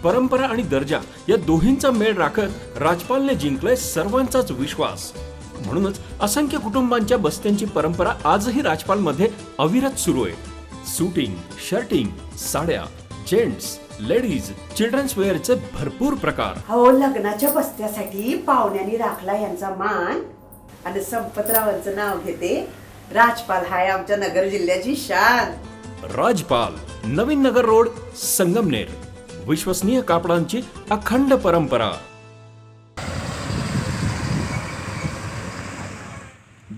परंपरा आणि दर्जा या दोन्हींचा मेळ राखत राजपालने जिंकलाय सर्वांचाच विश्वास. म्हणूनच असंख्य कुटुंबांच्या बस्त्यांची परंपरा आजही राजपालमध्ये अविरत सुरू आहे. सूटिंग, शर्टिंग, साड्या, जेंट्स, लेडीज, चिल्ड्रन्स वेअरचे भरपूर प्रकार. हो, लग्नाच्या बस्त्यासाठी पाहुण्यांनी राखला यांचा मान. आणि संपतरावांचं नाव घेते. राजपाल हाय आमच्या नगर जिल्ह्याची शान. राजपाल, नवीन नगर रोड, संगमनेर. विश्वसनीय कापडांची अखंड परंपरा.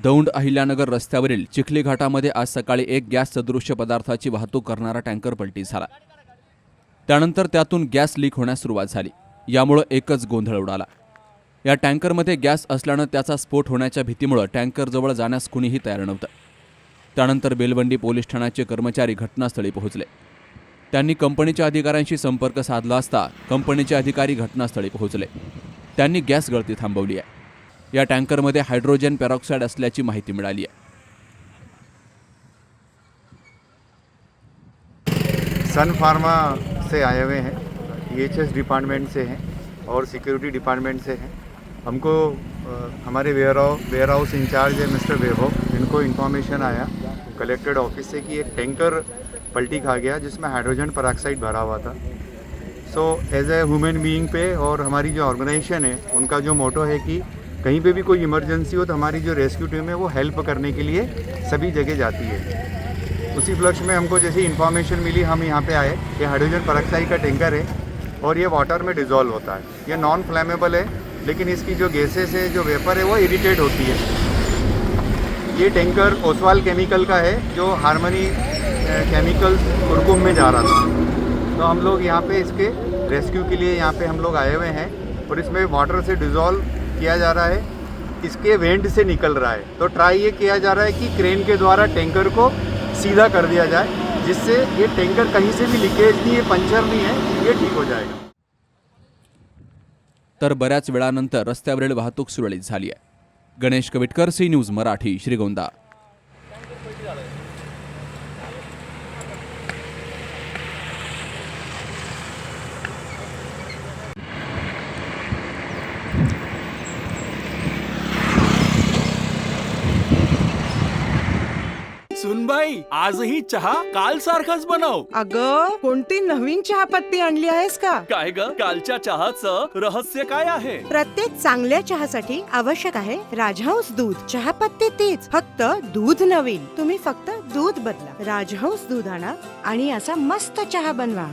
दौंड अहिल्यानगर रस्त्यावरील चिखली घाटामध्ये आज सकाळी एक गॅस सदृश्य पदार्थाची वाहतूक करणारा टँकर पलटी झाला. त्यानंतर त्यातून गॅस लीक होण्यास सुरुवात झाली. यामुळे एकच गोंधळ उडाला. या टँकरमध्ये गॅस असल्यानं त्याचा स्फोट होण्याच्या भीतीमुळे टँकरजवळ जाण्यास कुणीही तयार नव्हतं. त्यानंतर बेलवंडी पोलीस ठाण्याचे कर्मचारी घटनास्थळी पोहोचले. त्यांनी कंपनीच्या अधिकाऱ्यांशी संपर्क साधला असता कंपनीचे अधिकारी घटनास्थळी पोहोचले. त्यांनी गॅस गळती थांबवली आहे. या टँकरमध्ये हायड्रोजन पेरॉक्साईड असल्याची माहिती मिळाली आहे. सन फार्मा से आए हुए हैं, EHS डिपार्टमेंट से हैं और सिक्योरिटी डिपार्टमेंट से हैं. हमको हमारे वेयर हाउस इंचार्ज है मिस्टर वैभव, इनको इन्फॉर्मेशन आया कलेक्टेड ऑफिस से कि एक टैंकर पलटी खा गया जिसमें हाइड्रोजन पेरोक्साइड भरा हुआ था. So as a human being पे और हमारी जो ऑर्गेनाइजेशन है उनका जो मोटो है कि कहीं पे भी कोई इमरजेंसी हो तो हमारी जो रेस्क्यू टीम है वो हेल्प करने के लिए सभी जगह जाती है. उसी फ्लक्स में हमको जैसे इन्फॉर्मेशन मिली हम यहाँ पे आए. ये हाइड्रोजन पेरोक्साइड का टैंकर है और ये वाटर में डिज़ोल्व होता है. ये नॉन फ्लैमेबल है लेकिन इसकी जो गैसेस है, जो वेपर है वो इरिटेट होती है. ये टैंकर ओसवाल केमिकल का है जो हारमनी केमिकल्स कुरकुम में जा रहा था. तो हम लोग यहाँ पे इसके रेस्क्यू के लिए यहाँ पे हम लोग आए हुए हैं और इसमें वाटर से डिज़ोल्व किया जा रहा है. इसके वेंट से निकल रहा है. तो ट्राई ये किया जा रहा है कि क्रेन के द्वारा टैंकर को सीधा कर दिया जाए जिससे ये टैंकर कहीं से भी लीकेज नहीं है, पंचर नहीं है, ये ठीक हो जाएगा. तर बऱ्याच वेळानंतर रस्त्यावरील वाहतूक सुरळीत झाली आहे. Ganesh Kavitkar, C news Marathi, Shrigonda. सुनबाई, आजही चहा काल सारखाच बनव. अगं, कोणती नवीन चहापत्ती आणली आहेस का? काय ग, कालच्या चहाचं रहस्य काय आहे? प्रत्येक चांगल्या चहासाठी आवश्यक आहे राजहंस दूध. चहापत्ती तीच, फक्त दूध नवीन. तुम्ही फक्त दूध बदला. राजहंस दूध आणा आणि असा मस्त चहा बनवा.